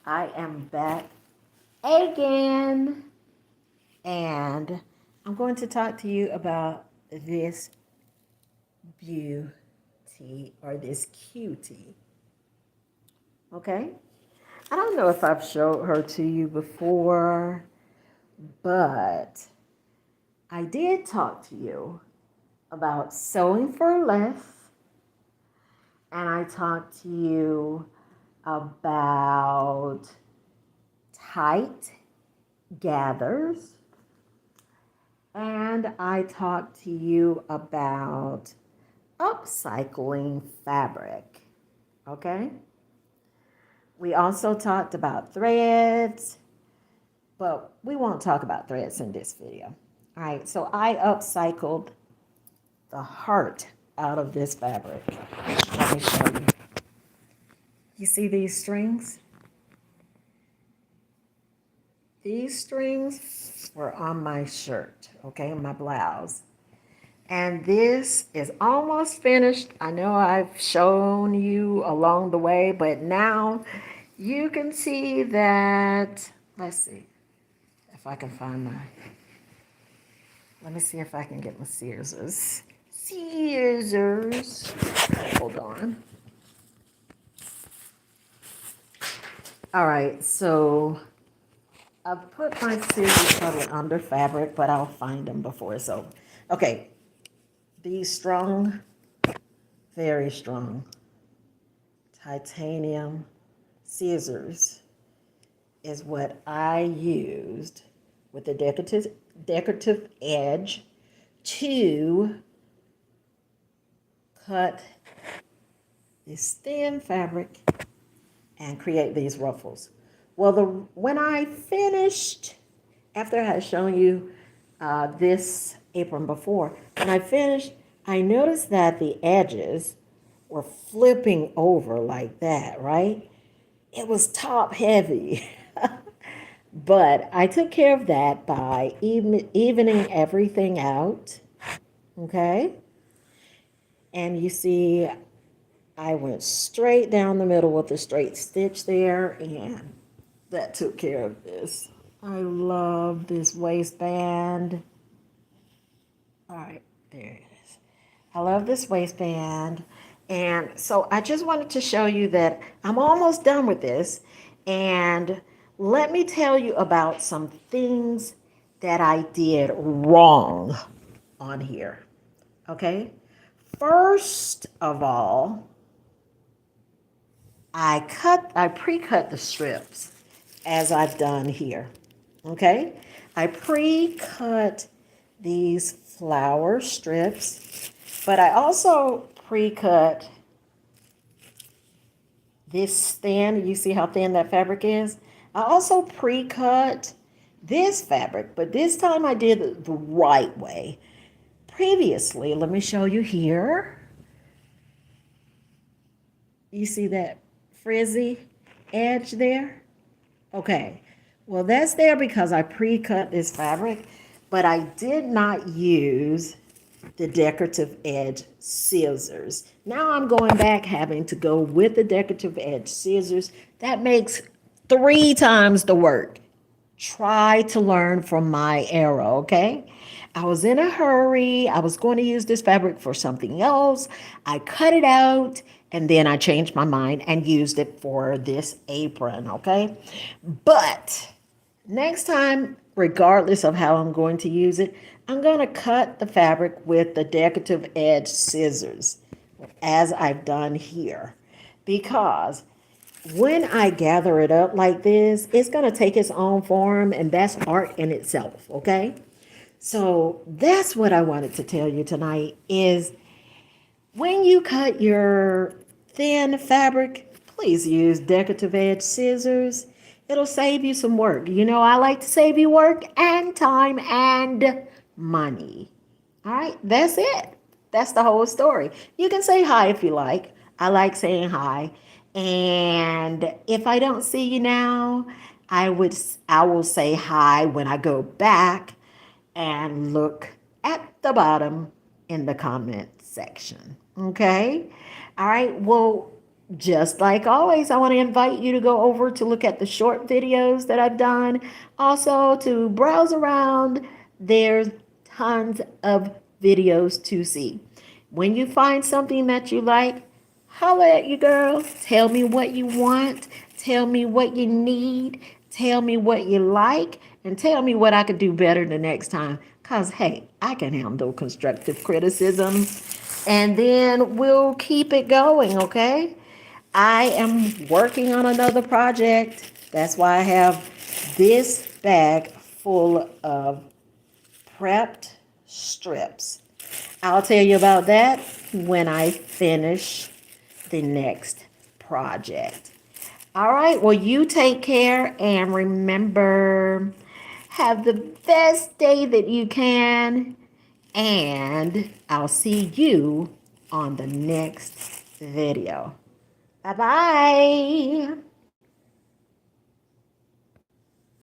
I am back again, and I'm going to talk to you about this beauty or this cutie. Okay? I don't know if I've showed her to you before, but I did talk to you about sewing for less, and I talked to you about tight gathers, and I talked to you about upcycling fabric. Okay? We also talked about threads, but we won't talk about threads in this video. All right, so I upcycled the heart out of this fabric. Let me show you. You see these strings? These strings were on my shirt, okay, my blouse. And this is almost finished. I know I've shown you along the way, but now you can see that, let's see if I can find let me see if I can get my scissors. Scissors. Hold on. All right, so I've put my scissors probably under fabric, but I'll find them before. So, okay, these strong, very strong titanium scissors is what I used with the decorative edge to cut this thin fabric and create these ruffles. Well, when I finished, after I had shown you this apron before, when I finished, I noticed that the edges were flipping over like that, right? It was top heavy. But I took care of that by evening everything out, okay? And you see, I went straight down the middle with a straight stitch there, and that took care of this. I love this waistband. All right, there it is. I love this waistband. And so I just wanted to show you that I'm almost done with this. And let me tell you about some things that I did wrong on here. Okay? First of all, I pre-cut the strips as I've done here. Okay? I pre-cut these flower strips, but I also pre-cut this thin. You see how thin that fabric is? I also pre-cut this fabric, but this time I did it the right way. Previously, let me show you here. You see that frizzy edge there? Okay, well that's there because I pre-cut this fabric, but I did not use the decorative edge scissors. Now I'm going back having to go with the decorative edge scissors. That makes 3 times the work. Try to learn from my error, okay? I was in a hurry. I was going to use this fabric for something else. I cut it out and then I changed my mind and used it for this apron, okay? But next time, regardless of how I'm going to use it, I'm going to cut the fabric with the decorative edge scissors, as I've done here, because when I gather it up like this, it's going to take its own form, and that's art in itself, okay? So that's what I wanted to tell you tonight is when you cut your thin fabric, please use decorative edge scissors. It'll save you some work. You know, I like to save you work and time and money. All right, that's it. That's the whole story. You can say hi if you like. I like saying hi. And if I don't see you now, I will say hi when I go back and look at the bottom in the comment section. Okay? All right. Well, Just like always, I want to invite you to go over to look at the short videos that I've done. Also, to browse around. There's tons of videos to see. When you find something that you like, holla at you, girl. Tell me what you want. Tell me what you need. Tell me what you like. And tell me what I could do better the next time. Because, hey, I can handle constructive criticism. And then we'll keep it going, okay? I am working on another project. That's why I have this bag full of prepped strips. I'll tell you about that when I finish the next project. All right, well, you take care and remember, have the best day that you can. And I'll see you on the next video. Bye-bye.